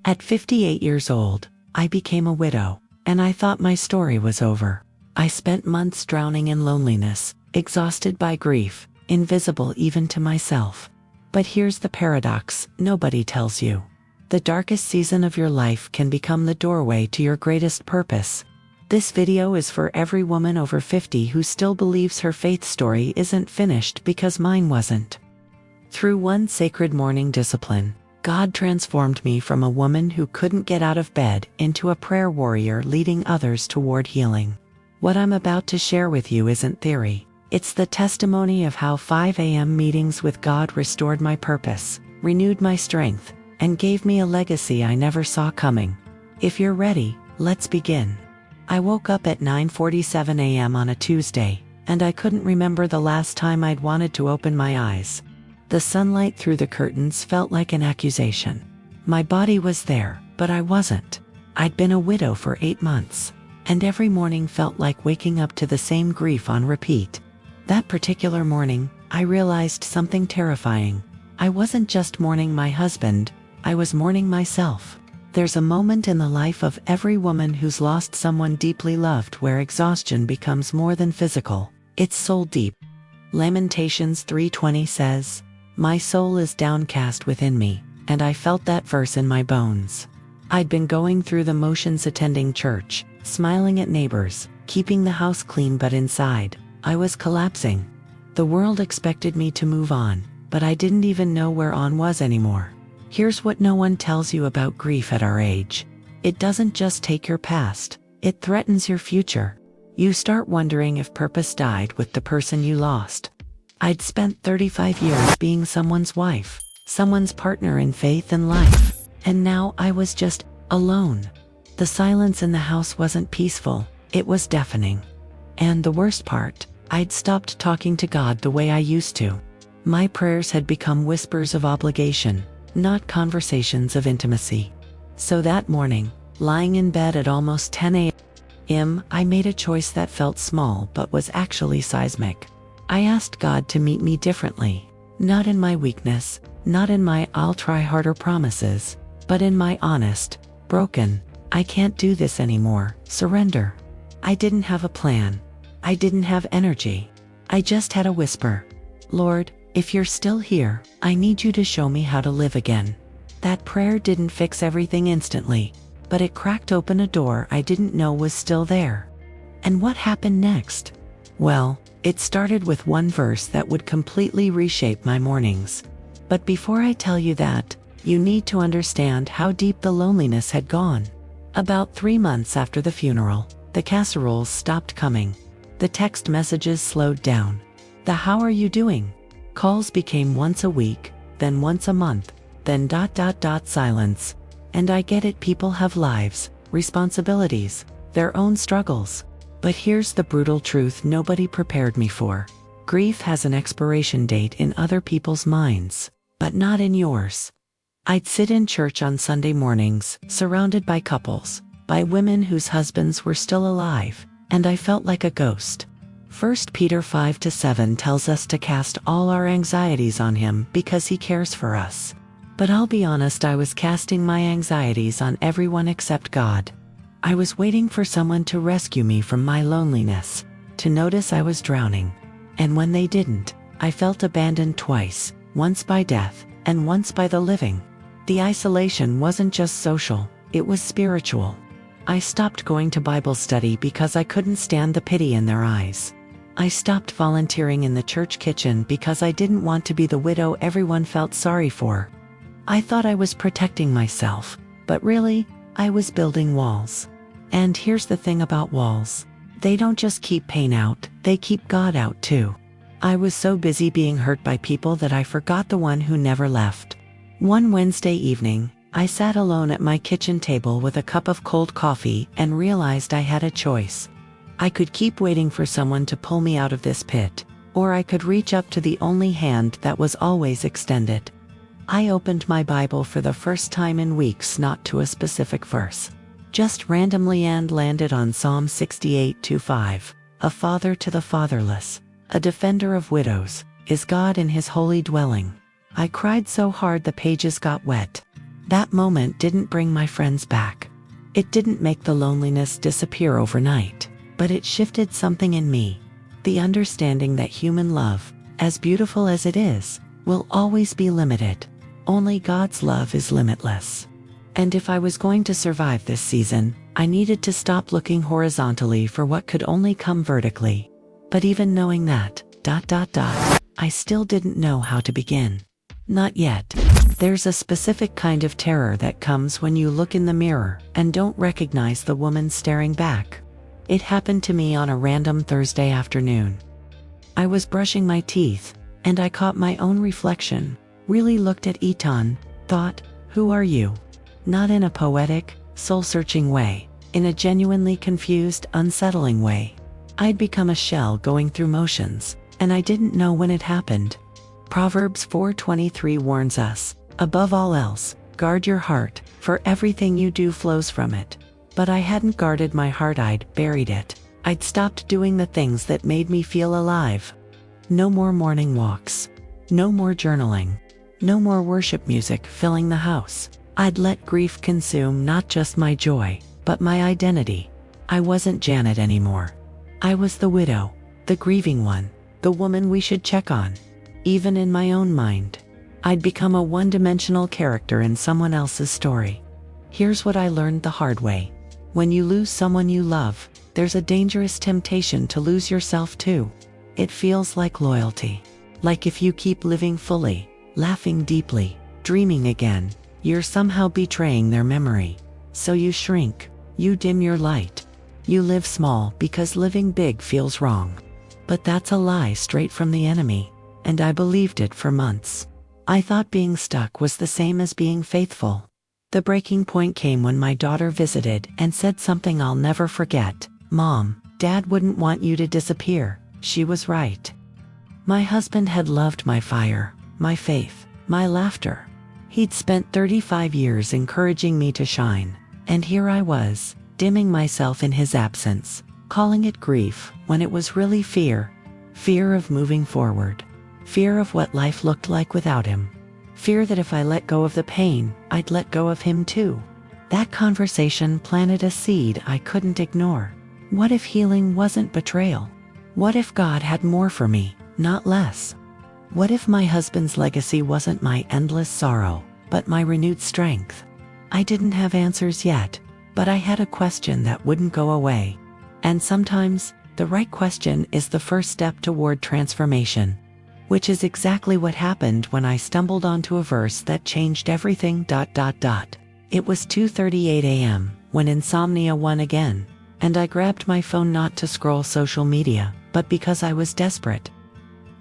At 58 years old, I became a widow, and I thought my story was over. I spent months drowning in loneliness, exhausted by grief, invisible even to myself. But here's the paradox nobody tells you. The darkest season of your life can become the doorway to your greatest purpose. This video is for every woman over 50 who still believes her faith story isn't finished because mine wasn't. Through one sacred morning discipline, God transformed me from a woman who couldn't get out of bed into a prayer warrior leading others toward healing. What I'm about to share with you isn't theory. It's the testimony of how 5 a.m. meetings with God restored my purpose, renewed my strength, and gave me a legacy I never saw coming. If you're ready, let's begin. I woke up at 9:47 a.m. on a Tuesday, and I couldn't remember the last time I'd wanted to open my eyes. The sunlight through the curtains felt like an accusation. My body was there, but I wasn't. I'd been a widow for 8 months, and every morning felt like waking up to the same grief on repeat. That particular morning, I realized something terrifying. I wasn't just mourning my husband, I was mourning myself. There's a moment in the life of every woman who's lost someone deeply loved where exhaustion becomes more than physical, it's soul deep. Lamentations 3:20 says, "My soul is downcast within me," and I felt that verse in my bones. I'd been going through the motions attending church, smiling at neighbors, keeping the house clean, but inside, I was collapsing. The world expected me to move on, but I didn't even know where on was anymore. Here's what no one tells you about grief at our age. It doesn't just take your past, it threatens your future. You start wondering if purpose died with the person you lost. I'd spent 35 years being someone's wife, someone's partner in faith and life, and now I was just alone. The silence in the house wasn't peaceful, it was deafening. And the worst part, I'd stopped talking to God the way I used to. My prayers had become whispers of obligation, not conversations of intimacy. So that morning, lying in bed at almost 10 a.m., I made a choice that felt small but was actually seismic. I asked God to meet me differently, not in my weakness, not in my "I'll try harder" promises, but in my honest, broken, "I can't do this anymore" surrender. I didn't have a plan. I didn't have energy. I just had a whisper. "Lord, if you're still here, I need you to show me how to live again." That prayer didn't fix everything instantly, but it cracked open a door I didn't know was still there. And what happened next? Well, it started with one verse that would completely reshape my mornings. But before I tell you that, you need to understand how deep the loneliness had gone. About 3 months after the funeral, the casseroles stopped coming. The text messages slowed down. The "How are you doing?" calls became once a week, then once a month, then ... silence. And I get it, people have lives, responsibilities, their own struggles. But here's the brutal truth nobody prepared me for. Grief has an expiration date in other people's minds, but not in yours. I'd sit in church on Sunday mornings, surrounded by couples, by women whose husbands were still alive, and I felt like a ghost. 1 Peter 5-7 tells us to cast all our anxieties on him because he cares for us. But I'll be honest, I was casting my anxieties on everyone except God. I was waiting for someone to rescue me from my loneliness, to notice I was drowning. And when they didn't, I felt abandoned twice, once by death, and once by the living. The isolation wasn't just social, it was spiritual. I stopped going to Bible study because I couldn't stand the pity in their eyes. I stopped volunteering in the church kitchen because I didn't want to be the widow everyone felt sorry for. I thought I was protecting myself, but really, I was building walls. And here's the thing about walls. They don't just keep pain out, they keep God out too. I was so busy being hurt by people that I forgot the one who never left. One Wednesday evening, I sat alone at my kitchen table with a cup of cold coffee and realized I had a choice. I could keep waiting for someone to pull me out of this pit, or I could reach up to the only hand that was always extended. I opened my Bible for the first time in weeks, not to a specific verse, just randomly, and landed on Psalm 68:5. A father to the fatherless, a defender of widows, is God in his holy dwelling. I cried so hard the pages got wet. That moment didn't bring my friends back. It didn't make the loneliness disappear overnight, but it shifted something in me. The understanding that human love, as beautiful as it is, will always be limited. Only God's love is limitless. And if I was going to survive this season, I needed to stop looking horizontally for what could only come vertically. But even knowing that, I still didn't know how to begin. Not yet. There's a specific kind of terror that comes when you look in the mirror and don't recognize the woman staring back. It happened to me on a random Thursday afternoon. I was brushing my teeth, and I caught my own reflection, really looked at Eton, thought, "Who are you?" Not in a poetic, soul-searching way, in a genuinely confused, unsettling way. I'd become a shell going through motions, and I didn't know when it happened. Proverbs 4:23 warns us, above all else, guard your heart, for everything you do flows from it. But I hadn't guarded my heart, I'd buried it. I'd stopped doing the things that made me feel alive. No more morning walks. No more journaling. No more worship music filling the house. I'd let grief consume not just my joy, but my identity. I wasn't Janet anymore. I was the widow, the grieving one, the woman we should check on. Even in my own mind, I'd become a one-dimensional character in someone else's story. Here's what I learned the hard way. When you lose someone you love, there's a dangerous temptation to lose yourself too. It feels like loyalty. Like if you keep living fully, laughing deeply, dreaming again, you're somehow betraying their memory. So you shrink, you dim your light. You live small because living big feels wrong. But that's a lie straight from the enemy, and I believed it for months. I thought being stuck was the same as being faithful. The breaking point came when my daughter visited and said something I'll never forget. "Mom, Dad wouldn't want you to disappear." She was right. My husband had loved my fire, my faith, my laughter. He'd spent 35 years encouraging me to shine, and here I was, dimming myself in his absence, calling it grief when it was really fear. Fear of moving forward. Fear of what life looked like without him. Fear that if I let go of the pain, I'd let go of him too. That conversation planted a seed I couldn't ignore. What if healing wasn't betrayal? What if God had more for me, not less? What if my husband's legacy wasn't my endless sorrow, but my renewed strength? I didn't have answers yet, but I had a question that wouldn't go away. And sometimes, the right question is the first step toward transformation. Which is exactly what happened when I stumbled onto a verse that changed everything. It was 2:38 a.m. when insomnia won again, and I grabbed my phone not to scroll social media, but because I was desperate.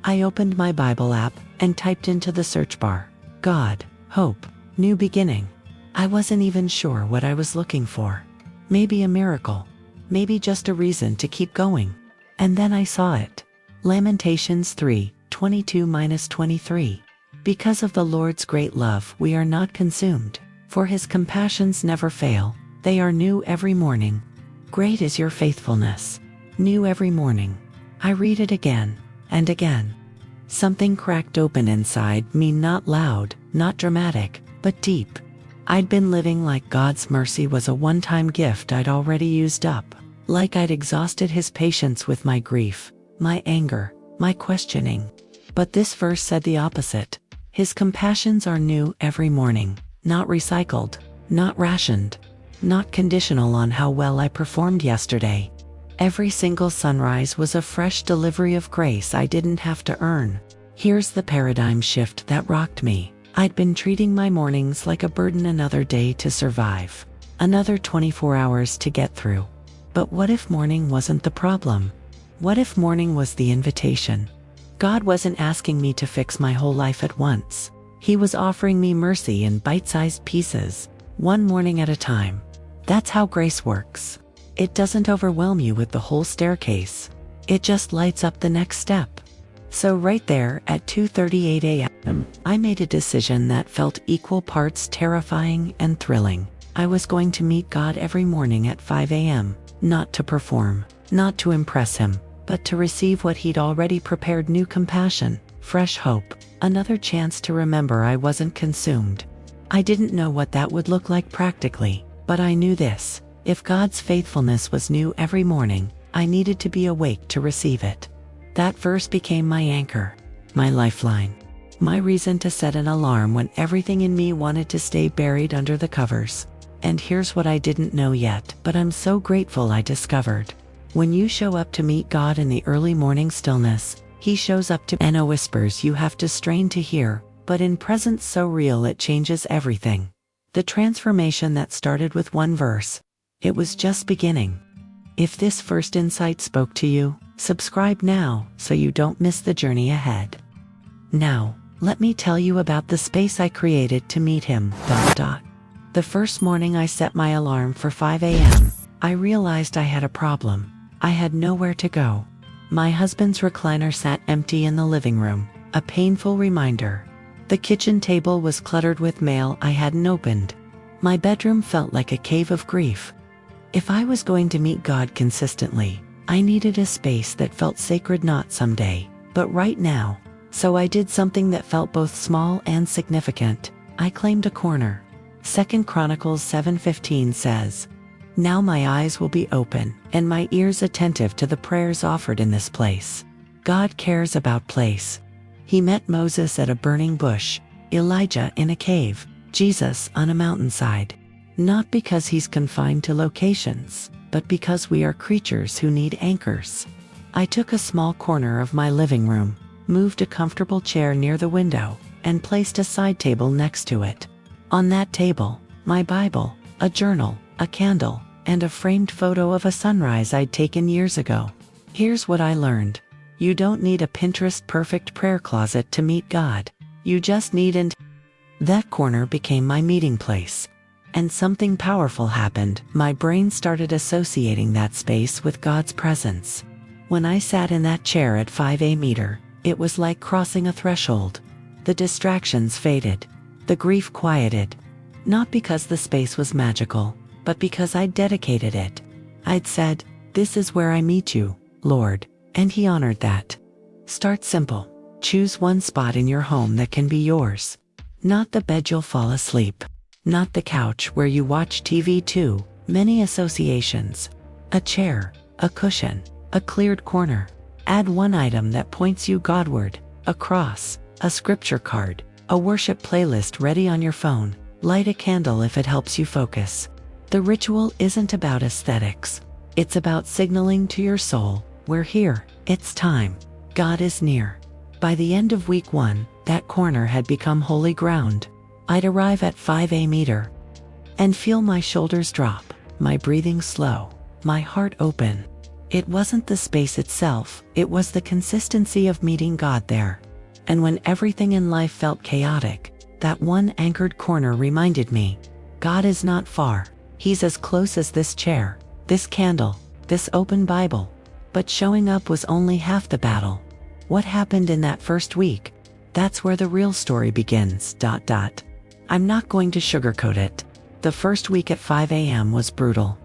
I opened my Bible app and typed into the search bar, God, hope, new beginning. I wasn't even sure what I was looking for. Maybe a miracle. Maybe just a reason to keep going. And then I saw it. Lamentations 3:22-23. Because of the Lord's great love we are not consumed, for his compassions never fail, they are new every morning. Great is your faithfulness. New every morning. I read it again and again. Something cracked open inside me, not loud, not dramatic, but deep. I'd been living like God's mercy was a one-time gift I'd already used up, like I'd exhausted his patience with my grief, my anger, my questioning. But this verse said the opposite. His compassions are new every morning, not recycled, not rationed, not conditional on how well I performed yesterday. Every single sunrise was a fresh delivery of grace I didn't have to earn. Here's the paradigm shift that rocked me. I'd been treating my mornings like a burden, another day to survive, another 24 hours to get through. But what if morning wasn't the problem? What if morning was the invitation? God wasn't asking me to fix my whole life at once. He was offering me mercy in bite-sized pieces, one morning at a time. That's how grace works. It doesn't overwhelm you with the whole staircase. It just lights up the next step. So right there at 2:38 a.m., I made a decision that felt equal parts terrifying and thrilling. I was going to meet God every morning at 5 a.m., not to perform, not to impress him, but to receive what he'd already prepared: new compassion, fresh hope, another chance to remember I wasn't consumed. I didn't know what that would look like practically, but I knew this: if God's faithfulness was new every morning, I needed to be awake to receive it. That verse became my anchor, my lifeline, my reason to set an alarm when everything in me wanted to stay buried under the covers. And here's what I didn't know yet, but I'm so grateful I discovered. When you show up to meet God in the early morning stillness, He shows up to and whispers you have to strain to hear, but in presence so real it changes everything. The transformation that started with one verse, it was just beginning. If this first insight spoke to you, subscribe now so you don't miss the journey ahead. Now, let me tell you about the space I created to meet Him. The first morning I set my alarm for 5 a.m., I realized I had a problem. I had nowhere to go. My husband's recliner sat empty in the living room, a painful reminder. The kitchen table was cluttered with mail I hadn't opened. My bedroom felt like a cave of grief. If I was going to meet God consistently, I needed a space that felt sacred, not someday, but right now. So I did something that felt both small and significant. I claimed a corner. 2 Chronicles 7:15 says, "Now my eyes will be open, and my ears attentive to the prayers offered in this place." God cares about place. He met Moses at a burning bush, Elijah in a cave, Jesus on a mountainside. Not because He's confined to locations, but because we are creatures who need anchors. I took a small corner of my living room, moved a comfortable chair near the window, and placed a side table next to it. On that table, my Bible, a journal, a candle, and a framed photo of a sunrise I'd taken years ago. Here's what I learned. You don't need a Pinterest perfect prayer closet to meet God. You just need That corner became my meeting place. And something powerful happened. My brain started associating that space with God's presence. When I sat in that chair at 5 a.m, it was like crossing a threshold. The distractions faded. The grief quieted. Not because the space was magical, but because I'd dedicated it. I'd said, "This is where I meet you, Lord," and He honored that. Start simple. Choose one spot in your home that can be yours. Not the bed you'll fall asleep. Not the couch where you watch TV too many associations. A chair, a cushion, a cleared corner. Add one item that points you Godward, a cross, a scripture card, a worship playlist ready on your phone. Light a candle if it helps you focus. The ritual isn't about aesthetics. It's about signaling to your soul, "We're here, it's time. God is near." By the end of week 1, that corner had become holy ground. I'd arrive at 5 a.m. and feel my shoulders drop, my breathing slow, my heart open. It wasn't the space itself, it was the consistency of meeting God there. And when everything in life felt chaotic, that one anchored corner reminded me, God is not far. He's as close as this chair, this candle, this open Bible. But showing up was only half the battle. What happened in that first week? That's where the real story begins. I'm not going to sugarcoat it. The first week at 5 a.m. was brutal.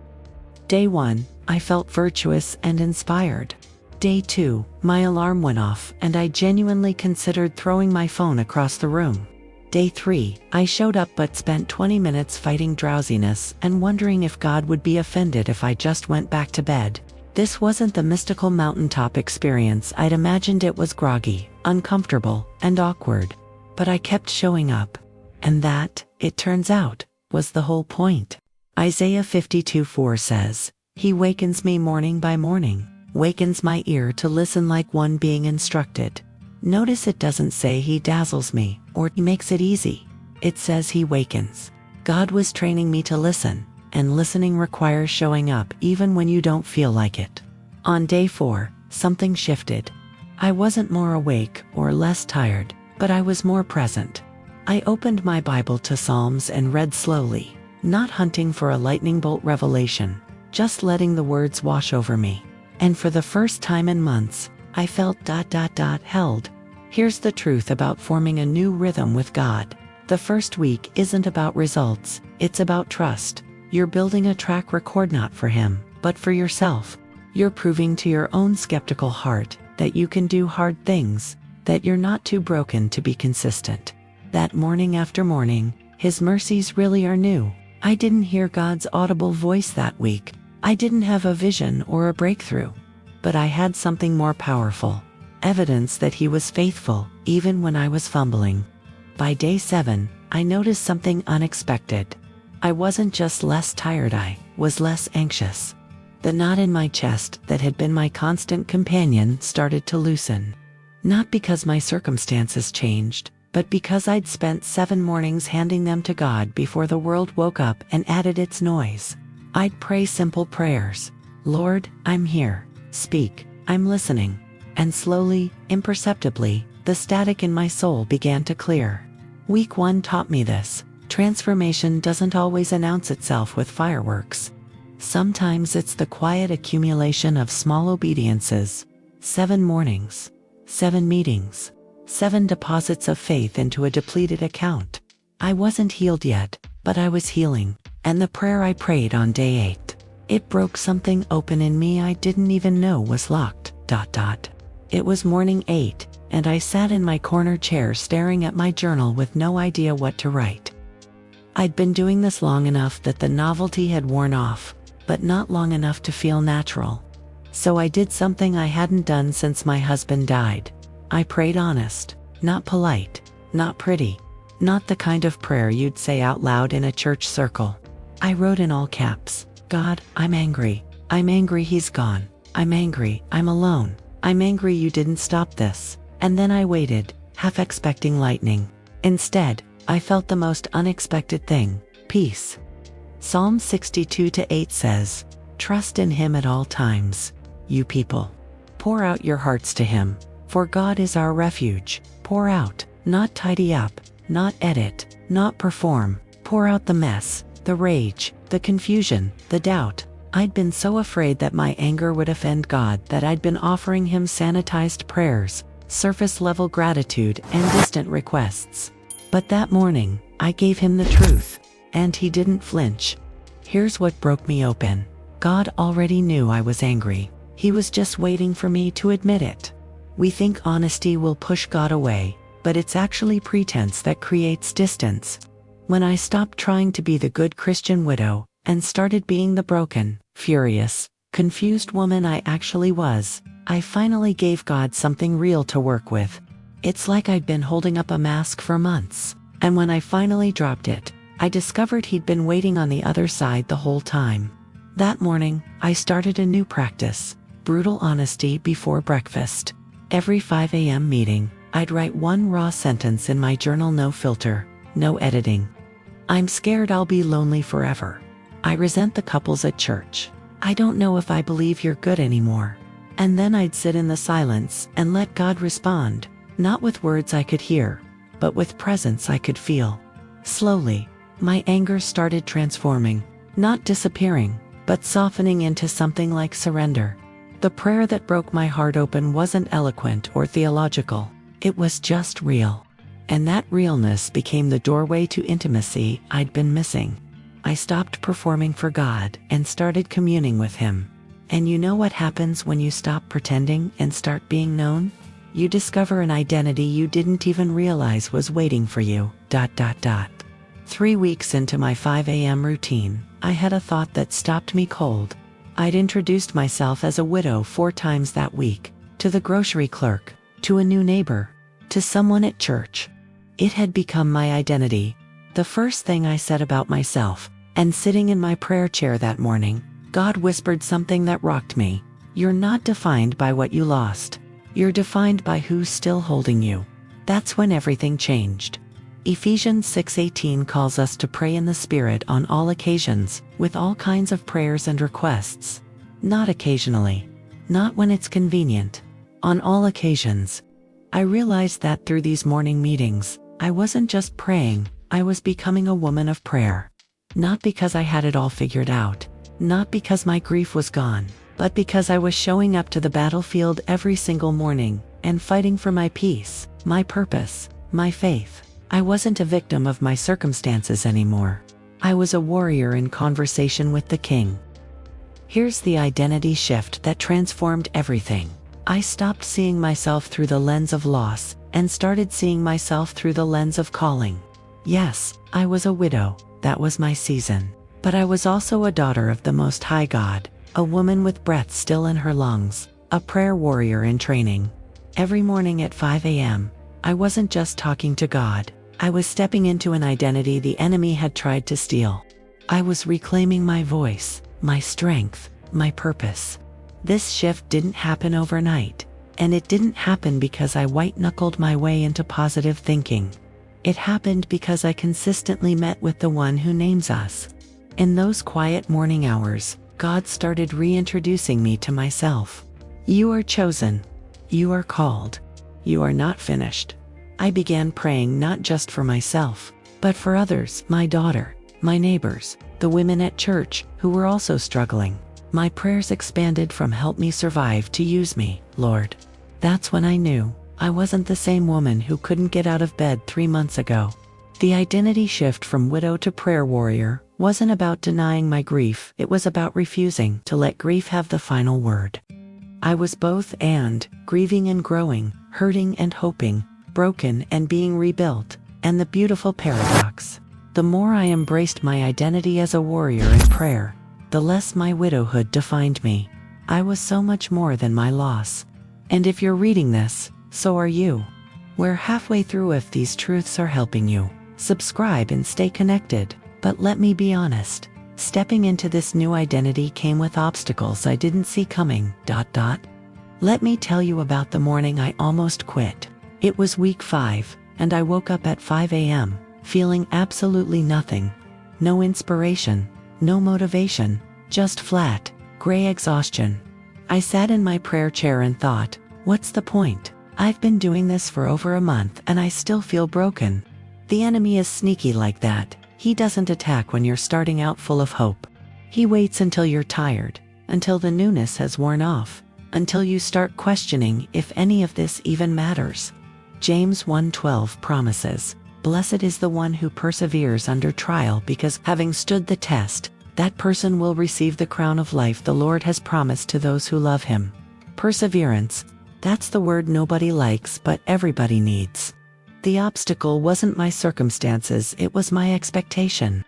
Day 1, I felt virtuous and inspired. Day 2, my alarm went off and I genuinely considered throwing my phone across the room. Day 3, I showed up but spent 20 minutes fighting drowsiness and wondering if God would be offended if I just went back to bed. This wasn't the mystical mountaintop experience I'd imagined. It was groggy, uncomfortable, and awkward. But I kept showing up. And that, it turns out, was the whole point. Isaiah 52:4 says, "He wakens me morning by morning, wakens my ear to listen like one being instructed." Notice it doesn't say He dazzles me, or He makes it easy. It says He wakens. God was training me to listen, and listening requires showing up even when you don't feel like it. On day 4, something shifted. I wasn't more awake or less tired, but I was more present. I opened my Bible to Psalms and read slowly, not hunting for a lightning bolt revelation, just letting the words wash over me. And for the first time in months, I felt held. Here's the truth about forming a new rhythm with God. The first week isn't about results, it's about trust. You're building a track record not for Him, but for yourself. You're proving to your own skeptical heart that you can do hard things, that you're not too broken to be consistent. That morning after morning, His mercies really are new. I didn't hear God's audible voice that week. I didn't have a vision or a breakthrough. But I had something more powerful. Evidence that He was faithful, even when I was fumbling. By day 7, I noticed something unexpected. I wasn't just less tired, I was less anxious. The knot in my chest that had been my constant companion started to loosen. Not because my circumstances changed, but because I'd spent 7 mornings handing them to God before the world woke up and added its noise. I'd pray simple prayers. Lord, I'm here. Speak, I'm listening. And slowly, imperceptibly, the static in my soul began to clear. Week 1 taught me this. Transformation doesn't always announce itself with fireworks. Sometimes it's the quiet accumulation of small obediences. 7 mornings, 7 meetings, 7 deposits of faith into a depleted account. I wasn't healed yet, but I was healing, and the prayer I prayed on day 8, it broke something open in me I didn't even know was locked. It was morning 8, and I sat in my corner chair staring at my journal with no idea what to write. I'd been doing this long enough that the novelty had worn off, but not long enough to feel natural. So I did something I hadn't done since my husband died. I prayed honest, not polite, not pretty, not the kind of prayer you'd say out loud in a church circle. I wrote in all caps, God, I'm angry. I'm angry He's gone. I'm angry, I'm alone. I'm angry you didn't stop this. And then I waited, half expecting lightning. Instead, I felt the most unexpected thing, peace. Psalm 62:8 says, trust in Him at all times, you people. Pour out your hearts to Him, for God is our refuge. Pour out, not tidy up, not edit, not perform. Pour out the mess, the rage, the confusion, the doubt. I'd been so afraid that my anger would offend God that I'd been offering Him sanitized prayers, surface-level gratitude, and distant requests. But that morning, I gave Him the truth, and He didn't flinch. Here's what broke me open. God already knew I was angry. He was just waiting for me to admit it. We think honesty will push God away, but it's actually pretense that creates distance. When I stopped trying to be the good Christian widow and started being the broken, furious, confused woman I actually was, I finally gave God something real to work with. It's like I'd been holding up a mask for months, and when I finally dropped it, I discovered He'd been waiting on the other side the whole time. That morning, I started a new practice, brutal honesty before breakfast. Every 5 a.m. meeting, I'd write one raw sentence in my journal, no filter, no editing. I'm scared I'll be lonely forever. I resent the couples at church. I don't know if I believe you're good anymore. And then I'd sit in the silence and let God respond, not with words I could hear, but with presence I could feel. Slowly, my anger started transforming, not disappearing, but softening into something like surrender. The prayer that broke my heart open wasn't eloquent or theological. It was just real. And that realness became the doorway to intimacy I'd been missing. I stopped performing for God and started communing with Him. And you know what happens when you stop pretending and start being known? You discover an identity you didn't even realize was waiting for you. 3 weeks into my 5 a.m. routine, I had a thought that stopped me cold. I'd introduced myself as a widow 4 times that week, to the grocery clerk, to a new neighbor, to someone at church. It had become my identity, the first thing I said about myself. And sitting in my prayer chair that morning, God whispered something that rocked me. You're not defined by what you lost. You're defined by who's still holding you. That's when everything changed. Ephesians 6:18 calls us to pray in the Spirit on all occasions, with all kinds of prayers and requests. Not occasionally. Not when it's convenient. On all occasions. I realized that through these morning meetings, I wasn't just praying, I was becoming a woman of prayer. Not because I had it all figured out, not because my grief was gone, but because I was showing up to the battlefield every single morning, and fighting for my peace, my purpose, my faith. I wasn't a victim of my circumstances anymore. I was a warrior in conversation with the King. Here's the identity shift that transformed everything. I stopped seeing myself through the lens of loss, and started seeing myself through the lens of calling. Yes, I was a widow, that was my season. But I was also a daughter of the Most High God, a woman with breath still in her lungs, a prayer warrior in training. Every morning at 5 a.m., I wasn't just talking to God, I was stepping into an identity the enemy had tried to steal. I was reclaiming my voice, my strength, my purpose. This shift didn't happen overnight, and it didn't happen because I white-knuckled my way into positive thinking. It happened because I consistently met with the one who names us. In those quiet morning hours, God started reintroducing me to myself. You are chosen. You are called. You are not finished. I began praying not just for myself, but for others, my daughter, my neighbors, the women at church who were also struggling. My prayers expanded from help me survive to use me, Lord. That's when I knew I wasn't the same woman who couldn't get out of bed 3 months ago. The identity shift from widow to prayer warrior wasn't about denying my grief, it was about refusing to let grief have the final word. I was both and, grieving and growing, hurting and hoping, broken and being rebuilt, and the beautiful paradox. The more I embraced my identity as a warrior in prayer, the less my widowhood defined me. I was so much more than my loss. And if you're reading this, so are you. We're halfway through. If these truths are helping you, subscribe and stay connected. But let me be honest, stepping into this new identity came with obstacles I didn't see coming. Let me tell you about the morning I almost quit. It was week 5, and I woke up at 5 a.m., feeling absolutely nothing. No inspiration, no motivation, just flat, gray exhaustion. I sat in my prayer chair and thought, what's the point? I've been doing this for over a month and I still feel broken. The enemy is sneaky like that. He doesn't attack when you're starting out full of hope. He waits until you're tired, until the newness has worn off, until you start questioning if any of this even matters. James 1:12 promises, "Blessed is the one who perseveres under trial, because having stood the test, that person will receive the crown of life the Lord has promised to those who love him." Perseverance, that's the word nobody likes but everybody needs. The obstacle wasn't my circumstances, it was my expectation.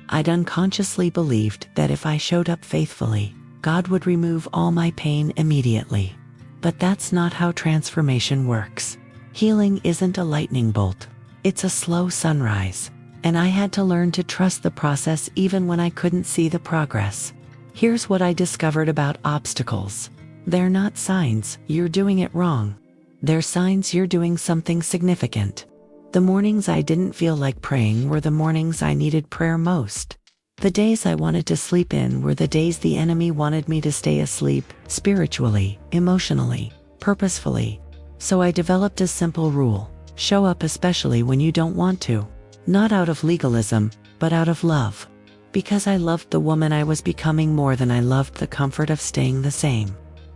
I'd unconsciously believed that if I showed up faithfully, God would remove all my pain immediately. But that's not how transformation works. Healing isn't a lightning bolt. It's a slow sunrise. And I had to learn to trust the process even when I couldn't see the progress. Here's what I discovered about obstacles. They're not signs you're doing it wrong. They're signs you're doing something significant. The mornings I didn't feel like praying were the mornings I needed prayer most. The days I wanted to sleep in were the days the enemy wanted me to stay asleep, spiritually, emotionally, purposefully. So I developed a simple rule: show up especially when you don't want to. Not out of legalism, but out of love. Because I loved the woman I was becoming more than I loved the comfort of staying the same.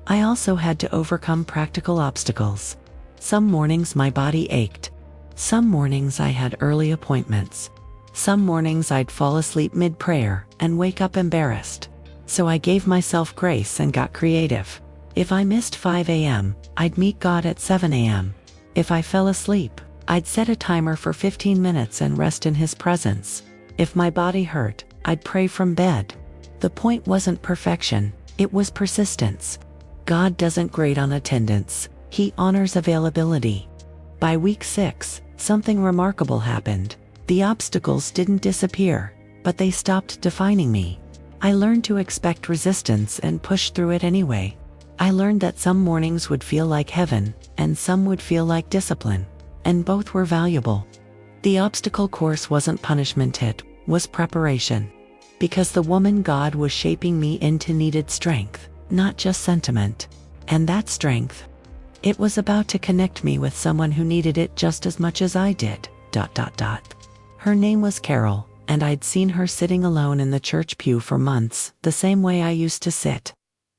I also had to overcome practical obstacles. Some mornings my body ached. Some mornings I had early appointments. Some mornings I'd fall asleep mid-prayer and wake up embarrassed. So I gave myself grace and got creative. If I missed 5 a.m., I'd meet God at 7 a.m. If I fell asleep, I'd set a timer for 15 minutes and rest in His presence. If my body hurt, I'd pray from bed. The point wasn't perfection, it was persistence. God doesn't grade on attendance, He honors availability. By week 6, something remarkable happened. The obstacles didn't disappear, but they stopped defining me. I learned to expect resistance and push through it anyway. I learned that some mornings would feel like heaven, and some would feel like discipline. And both were valuable. The obstacle course wasn't punishment, it was preparation. Because the woman God was shaping me into needed strength, not just sentiment. And that strength, it was about to connect me with someone who needed it just as much as I did. Her name was Carol, and I'd seen her sitting alone in the church pew for months, the same way I used to sit.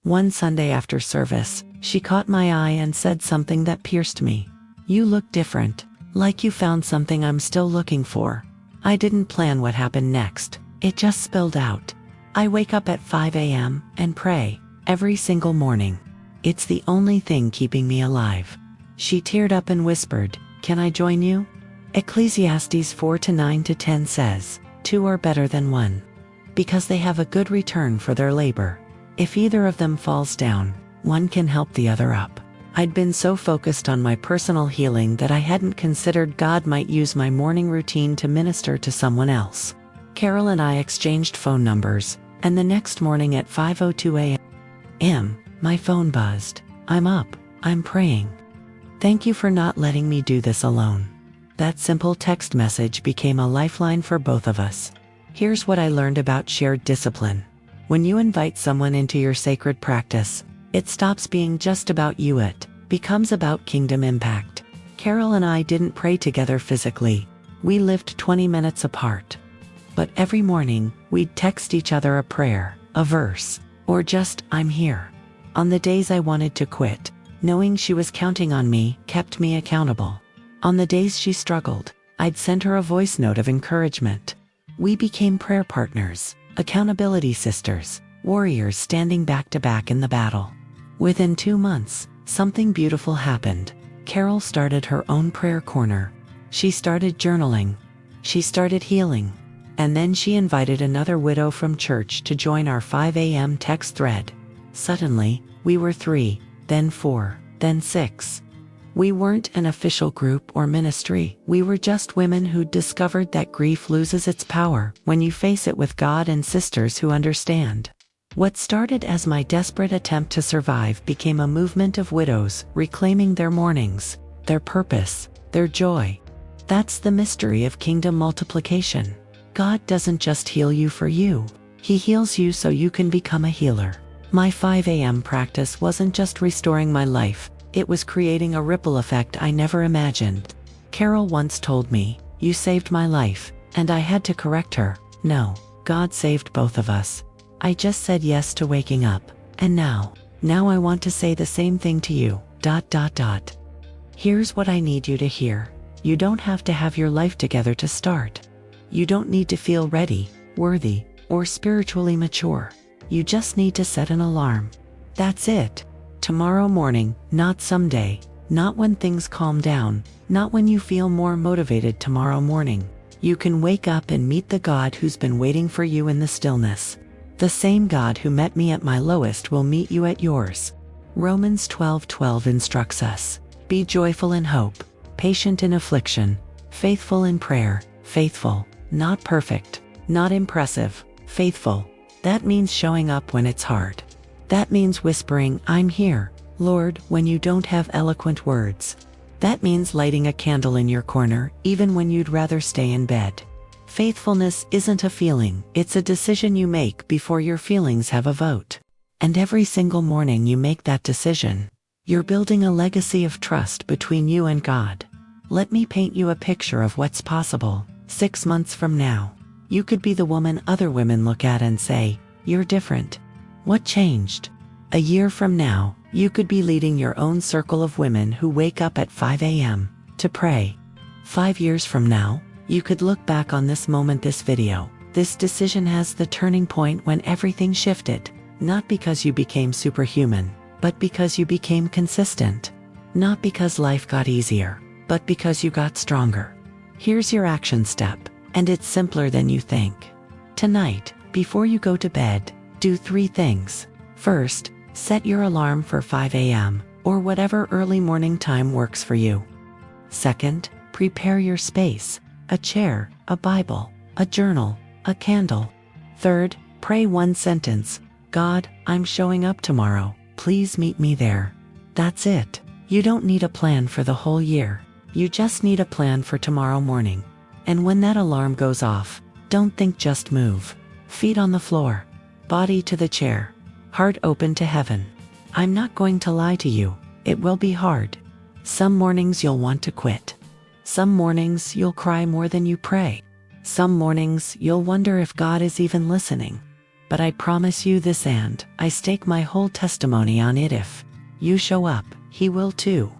One Sunday after service, she caught my eye and said something that pierced me. "You look different, like you found something I'm still looking for." I didn't plan what happened next, it just spilled out. I wake up at 5 a.m. and pray, every single morning. It's the only thing keeping me alive. She teared up and whispered, "Can I join you?" Ecclesiastes 4:9-10 says, "Two are better than one, because they have a good return for their labor. If either of them falls down, one can help the other up." I'd been so focused on my personal healing that I hadn't considered God might use my morning routine to minister to someone else. Carol and I exchanged phone numbers, and the next morning at 5:02 a.m., my phone buzzed. "I'm up, I'm praying. Thank you for not letting me do this alone." That simple text message became a lifeline for both of us. Here's what I learned about shared discipline. When you invite someone into your sacred practice, it stops being just about you, it becomes about kingdom impact. Carol and I didn't pray together physically. We lived 20 minutes apart. But every morning, we'd text each other a prayer, a verse, or just, "I'm here." On the days I wanted to quit, knowing she was counting on me kept me accountable. On the days she struggled, I'd send her a voice note of encouragement. We became prayer partners, accountability sisters, warriors standing back to back in the battle. Within 2 months, something beautiful happened. Carol started her own prayer corner. She started journaling. She started healing. And then she invited another widow from church to join our 5 a.m. text thread. Suddenly, we were 3, then 4, then 6. We weren't an official group or ministry. We were just women who'd discovered that grief loses its power when you face it with God and sisters who understand. What started as my desperate attempt to survive became a movement of widows reclaiming their mornings, their purpose, their joy. That's the mystery of kingdom multiplication. God doesn't just heal you for you. He heals you so you can become a healer. My 5 a.m. practice wasn't just restoring my life, it was creating a ripple effect I never imagined. Carol once told me, "You saved my life," and I had to correct her. No, God saved both of us. I just said yes to waking up, and now I want to say the same thing to you. Here's what I need you to hear. You don't have to have your life together to start. You don't need to feel ready, worthy, or spiritually mature. You just need to set an alarm. That's it. Tomorrow morning, not someday, not when things calm down, not when you feel more motivated tomorrow morning. You can wake up and meet the God who's been waiting for you in the stillness. The same God who met me at my lowest will meet you at yours. Romans 12:12 instructs us, "Be joyful in hope, patient in affliction, faithful in prayer." Faithful, not perfect, not impressive, faithful. That means showing up when it's hard. That means whispering, "I'm here, Lord," when you don't have eloquent words. That means lighting a candle in your corner, even when you'd rather stay in bed. Faithfulness isn't a feeling, it's a decision you make before your feelings have a vote. And every single morning you make that decision, you're building a legacy of trust between you and God. Let me paint you a picture of what's possible. 6 months from now, you could be the woman other women look at and say, "You're different. What changed?" A year from now, you could be leading your own circle of women who wake up at 5 a.m. to pray. 5 years from now, you could look back on this moment, this video, this decision as the turning point when everything shifted, not because you became superhuman, but because you became consistent. Not because life got easier, but because you got stronger. Here's your action step, and it's simpler than you think. Tonight, before you go to bed, do 3 things. First, set your alarm for 5 a.m., or whatever early morning time works for you. Second, prepare your space, a chair, a Bible, a journal, a candle. Third, pray one sentence, "God, I'm showing up tomorrow, please meet me there." That's it. You don't need a plan for the whole year. You just need a plan for tomorrow morning. And when that alarm goes off, don't think, just move. Feet on the floor, body to the chair, heart open to heaven. I'm not going to lie to you, it will be hard. Some mornings you'll want to quit. Some mornings you'll cry more than you pray. Some mornings you'll wonder if God is even listening. But I promise you this, and I stake my whole testimony on it, if you show up, He will too.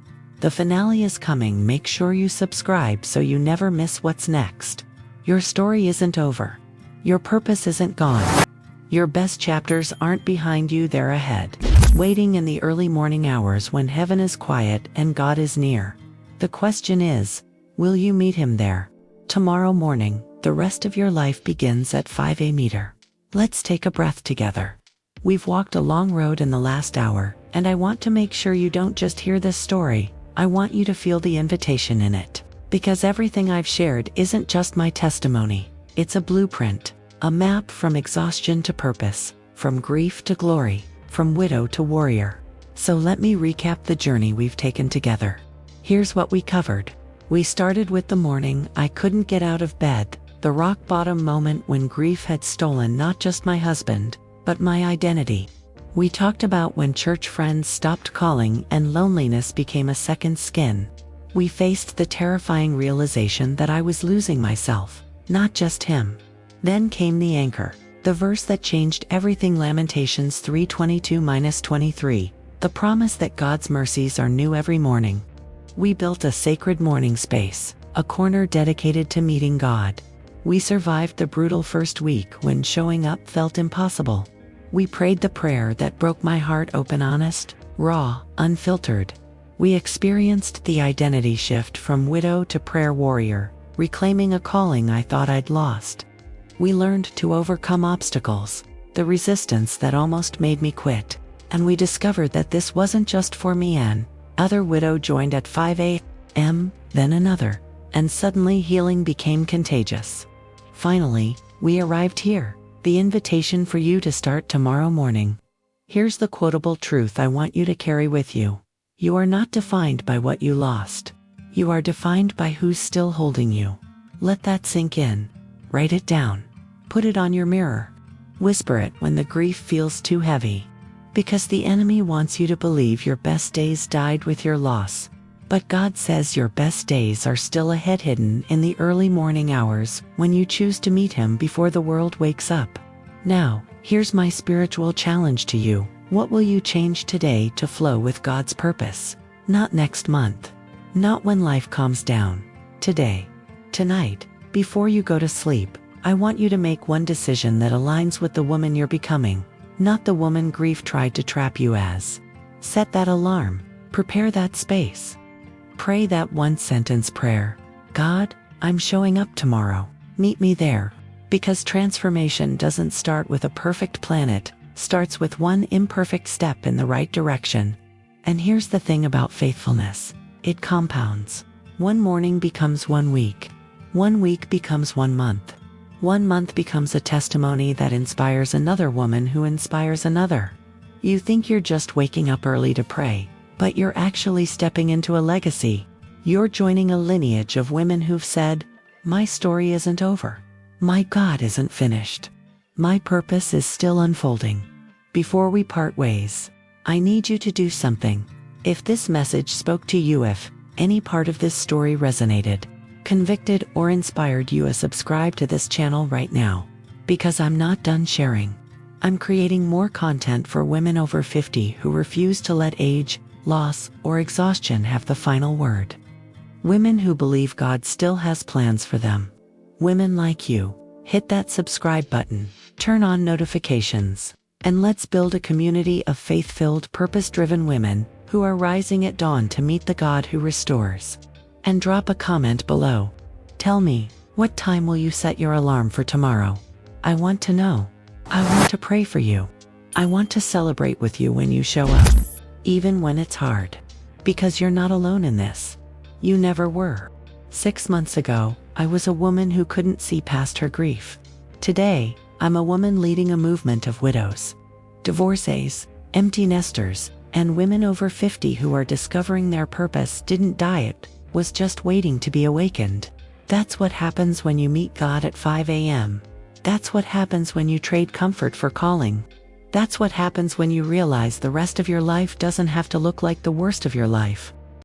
The finale is coming. Make sure you subscribe so you never miss what's next. Your story isn't over. Your purpose isn't gone. Your best chapters aren't behind you, they're ahead, waiting in the early morning hours when heaven is quiet and God is near. The question is, Will you meet him there? Tomorrow morning, the rest of your life begins at 5 a.m. Let's take a breath together. We've walked a long road in the last hour, and I want to make sure you don't just hear this story, I want you to feel the invitation in it. Because everything I've shared isn't just my testimony, it's a blueprint, a map from exhaustion to purpose, from grief to glory, from widow to warrior. So let me recap the journey we've taken together. Here's what we covered. We started with the morning I couldn't get out of bed, the rock bottom moment when grief had stolen not just my husband, but my identity. We talked about when church friends stopped calling and loneliness became a second skin. We faced the terrifying realization that I was losing myself, not just him. Then came the anchor, the verse that changed everything. Lamentations 3:22-23, the promise that God's mercies are new every morning. We built a sacred morning space, a corner dedicated to meeting God. We survived the brutal first week when showing up felt impossible. We prayed the prayer that broke my heart open, honest, raw, unfiltered. We experienced the identity shift from widow to prayer warrior, reclaiming a calling I thought I'd lost. We learned to overcome obstacles, the resistance that almost made me quit. And we discovered that this wasn't just for me. Another widow joined at 5 a.m., then another, and suddenly healing became contagious. Finally, we arrived here, the invitation for you to start tomorrow morning. Here's the quotable truth I want you to carry with you. You are not defined by what you lost. You are defined by who's still holding you. Let that sink in. Write it down. Put it on your mirror. Whisper it when the grief feels too heavy. Because the enemy wants you to believe your best days died with your loss. But God says your best days are still ahead, hidden in the early morning hours when you choose to meet him before the world wakes up. Now, here's my spiritual challenge to you. What will you change today to flow with God's purpose? Not next month. Not when life calms down. Today. Tonight, before you go to sleep, I want you to make one decision that aligns with the woman you're becoming, not the woman grief tried to trap you as. Set that alarm. Prepare that space. Pray that one-sentence prayer. God, I'm showing up tomorrow. Meet me there. Because transformation doesn't start with a perfect plan, it starts with one imperfect step in the right direction. And here's the thing about faithfulness. It compounds. One morning becomes 1 week. 1 week becomes 1 month. 1 month becomes a testimony that inspires another woman who inspires another. You think you're just waking up early to pray, but you're actually stepping into a legacy. You're joining a lineage of women who've said, my story isn't over. My God isn't finished. My purpose is still unfolding. Before we part ways, I need you to do something. If this message spoke to you, if any part of this story resonated, convicted, or inspired you, subscribe to this channel right now. Because I'm not done sharing. I'm creating more content for women over 50 who refuse to let age, loss, or exhaustion have the final word. Women who believe God still has plans for them. Women like you. Hit that subscribe button, turn on notifications, and let's build a community of faith-filled, purpose-driven women who are rising at dawn to meet the God who restores. And drop a comment below. Tell me, what time will you set your alarm for tomorrow? I want to know. I want to pray for you. I want to celebrate with you when you show up. Even when it's hard. Because you're not alone in this. You never were. 6 months ago, I was a woman who couldn't see past her grief. Today, I'm a woman leading a movement of widows, divorcees, empty nesters, and women over 50 who are discovering their purpose didn't die, it was just waiting to be awakened. That's what happens when you meet God at 5 a.m. That's what happens when you trade comfort for calling. That's what happens when you realize the rest of your life doesn't have to look like the worst of your life.